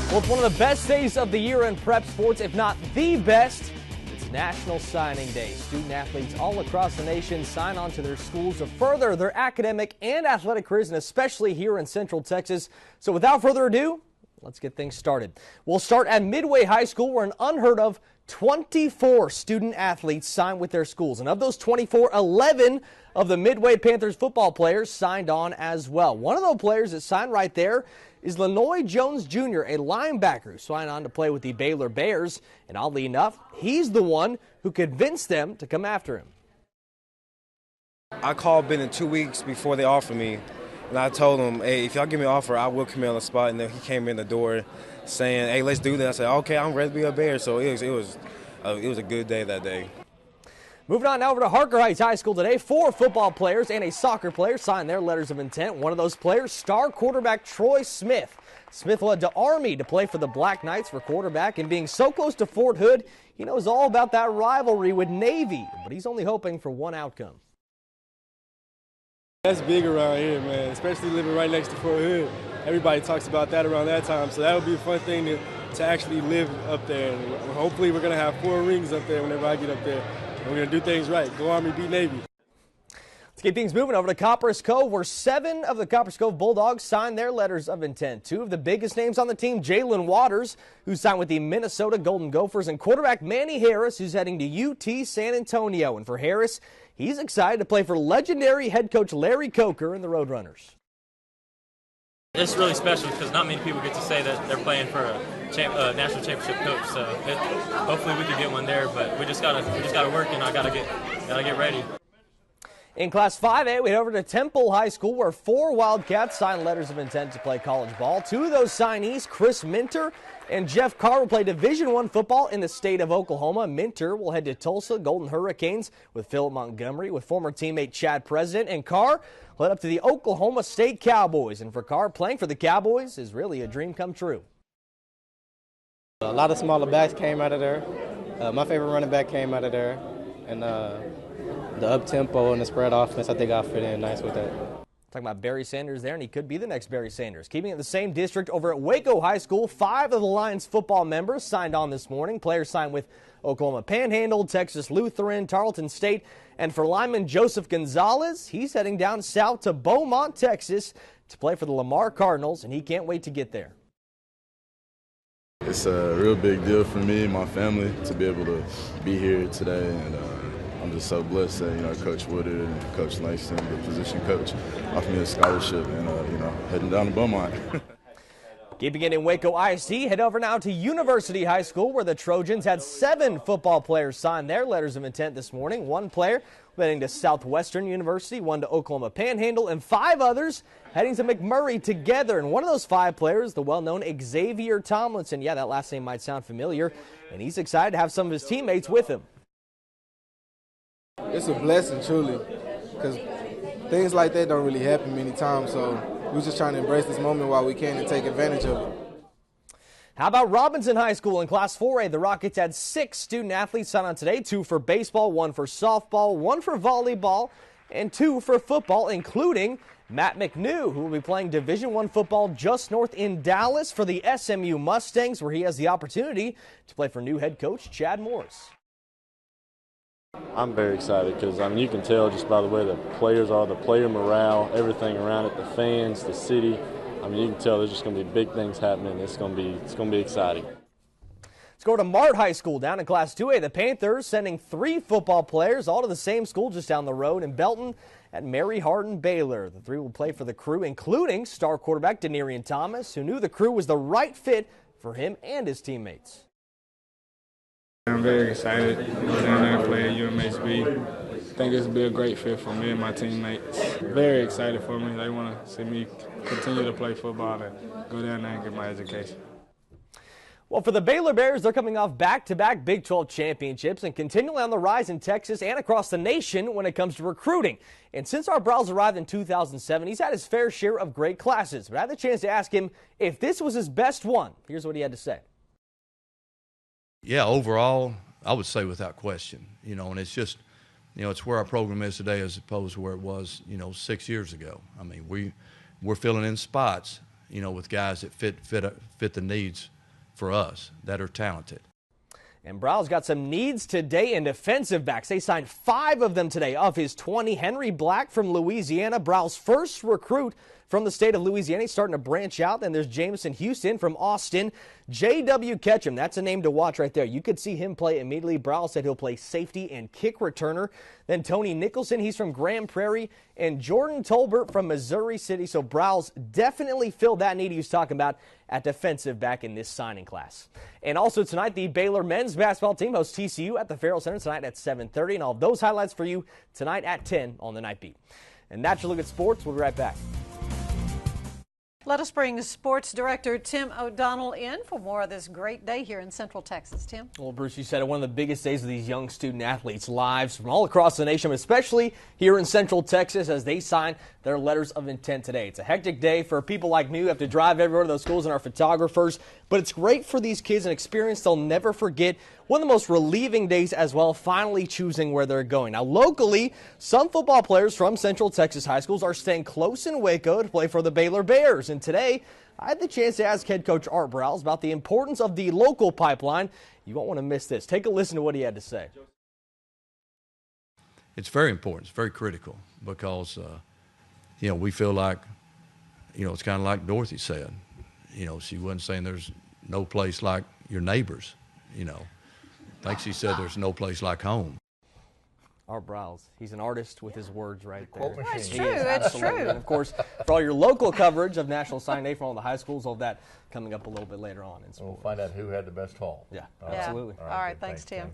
Well, it's one of the best days of the year in prep sports, if not the best. It's National Signing Day. Student athletes all across the nation sign on to their schools to further their academic and athletic careers, and especially here in Central Texas. So without further ado, let's get things started. We'll start at Midway High School, where an unheard of 24 student athletes signed with their schools. And of those 24, 11 of the Midway Panthers football players signed on as well. One of those players that signed right there is Lenoy Jones Jr., a linebacker who signed on to play with the Baylor Bears. And oddly enough, he's the one who convinced them to come after him. I called Ben in 2 weeks before they offered me, and I told him, hey, if y'all give me an offer, I will come in on the spot. And then he came in the door saying, hey, let's do that. I said, okay, I'm ready to be a Bear. So it was a good day that day. Moving on now over to Harker Heights High School today. 4 football players and a soccer player signed their letters of intent. One of those players, star quarterback Troy Smith. Smith led to Army to play for the Black Knights for quarterback, and being so close to Fort Hood, he knows all about that rivalry with Navy, but he's only hoping for one outcome. That's big around here, man, especially living right next to Fort Hood. Everybody talks about that around that time, so that would be a fun thing to actually live up there. And hopefully we're going to have 4 rings up there whenever I get up there. We're going to do things right. Go Army, beat Navy. Let's keep things moving over to Copperas Cove, where 7 of the Copperas Cove Bulldogs signed their letters of intent. 2 of the biggest names on the team, Jalen Waters, who signed with the Minnesota Golden Gophers, and quarterback Manny Harris, who's heading to UT San Antonio. And for Harris, he's excited to play for legendary head coach Larry Coker and the Roadrunners. It's really special because not many people get to say that they're playing for a national championship coach. So hopefully we can get one there, but we just gotta work, and I gotta get ready. In Class 5A, we head over to Temple High School, where 4 Wildcats signed letters of intent to play college ball. 2 of those signees, Chris Minter and Jeff Carr, will play Division I football in the state of Oklahoma. Minter will head to Tulsa Golden Hurricanes with Philip Montgomery, with former teammate Chad President, and Carr led up to the Oklahoma State Cowboys. And for Carr, playing for the Cowboys is really a dream come true. A lot of smaller backs came out of there. My favorite running back came out of there. And the up-tempo and the spread offense, I think I fit in nice with that. Talking about Barry Sanders there, and he could be the next Barry Sanders. Keeping it the same district over at Waco High School, 5 of the Lions football members signed on this morning. Players signed with Oklahoma Panhandle, Texas Lutheran, Tarleton State, and for lineman Joseph Gonzalez, he's heading down south to Beaumont, Texas to play for the Lamar Cardinals, and he can't wait to get there. It's a real big deal for me and my family to be able to be here today, and I'm just so blessed that, Coach Woodard and Coach Langston, the position coach, offered me a scholarship and, heading down to Beaumont. Keeping it in Waco ISD, head over now to University High School, where the Trojans had 7 football players sign their letters of intent this morning. 1 player heading to Southwestern University, 1 to Oklahoma Panhandle, and 5 others heading to McMurray together. And one of those 5 players, the well-known Xavier Tomlinson. Yeah, that last name might sound familiar, and he's excited to have some of his teammates with him. It's a blessing, truly, because things like that don't really happen many times, so we're just trying to embrace this moment while we can and take advantage of it. How about Robinson High School in Class 4A? The Rockets had 6 student athletes sign on today, 2 for baseball, 1 for softball, 1 for volleyball, and 2 for football, including Matt McNew, who will be playing Division I football just north in Dallas for the SMU Mustangs, where he has the opportunity to play for new head coach Chad Morris. I'm very excited because, you can tell just by the way the players are, the player morale, everything around it, the fans, the city. You can tell there's just going to be big things happening. It's going to be exciting. Let's go to Mart High School down in Class 2A. The Panthers sending 3 football players all to the same school just down the road in Belton at Mary Hardin Baylor. The 3 will play for the Crew, including star quarterback Denarian Thomas, who knew the Crew was the right fit for him and his teammates. I'm very excited to go down there and play at UMHB. I think this will be a great fit for me and my teammates. Very excited for me. They want to see me continue to play football and go down there and get my education. Well, for the Baylor Bears, they're coming off back-to-back Big 12 championships and continually on the rise in Texas and across the nation when it comes to recruiting. And since Art Briles arrived in 2007, he's had his fair share of great classes. But I had the chance to ask him if this was his best one. Here's what he had to say. Yeah, overall, I would say without question, and it's just, it's where our program is today as opposed to where it was, 6 years ago. We're filling in spots, with guys that fit the needs for us that are talented. And Browns got some needs today in defensive backs. They signed 5 of them today. Of his 20, Henry Black from Louisiana, Browns' first recruit from the state of Louisiana. He's starting to branch out. Then there's Jameson Houston from Austin. J.W. Ketchum, that's a name to watch right there. You could see him play immediately. Browns said he'll play safety and kick returner. Then Tony Nicholson, he's from Grand Prairie. And Jordan Tolbert from Missouri City. So Browns definitely filled that need he was talking about at defensive back in this signing class. And also tonight, the Baylor men's basketball team hosts TCU at the Farrell Center tonight at 7:30. And all of those highlights for you tonight at 10 on the Night Beat. And that's your look at sports. We'll be right back. Let us bring sports director Tim O'Donnell in for more of this great day here in Central Texas. Tim? Well, Bruce, you said it, one of the biggest days of these young student athletes' lives from all across the nation, but especially here in Central Texas as they sign their letters of intent today. It's a hectic day for people like me who have to drive everywhere to those schools and our photographers, but it's great for these kids, an experience they'll never forget. One of the most relieving days as well, finally choosing where they're going. Now, locally, some football players from Central Texas high schools are staying close in Waco to play for the Baylor Bears. And today, I had the chance to ask head coach Art Briles about the importance of the local pipeline. You won't want to miss this. Take a listen to what he had to say. It's very important. It's very critical because, we feel like, it's kind of like Dorothy said. She wasn't saying there's no place like your neighbors, I think she said there's no place like home. Art Briles, he's an artist with his words right there. It's true, it's true. And of course, for all your local coverage of National Signing Day from all the high schools, all of that coming up a little bit later on in sports. We'll find out who had the best haul. Yeah, absolutely. All right, thanks, Tim.